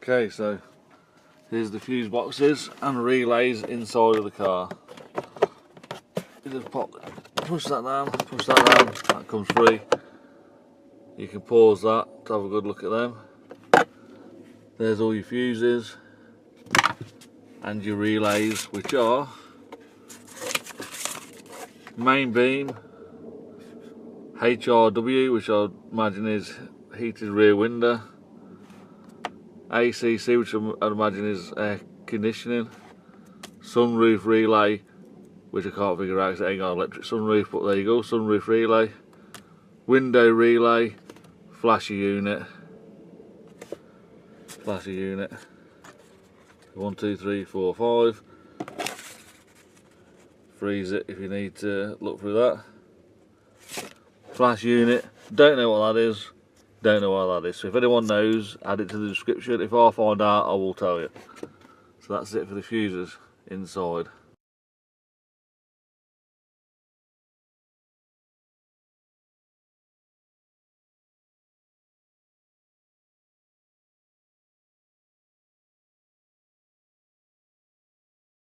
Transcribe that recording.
Okay, so here's the fuse boxes and relays inside of the car. You just push that down, that comes free. You can pause that to have a good look at them. There's all your fuses and your relays, which are main beam, HRW, which I imagine is heated rear window, ACC, which I imagine is air conditioning, sunroof relay, which I can't figure out because it ain't got an electric sunroof, but there you go, sunroof relay, window relay, flasher unit, 1, 2, 3, 4, 5. Freeze it if you need to look through that. Flash unit, don't know what that is, so if anyone knows, add it to the description. If I find out, I will tell you. So that's it for the fuses inside.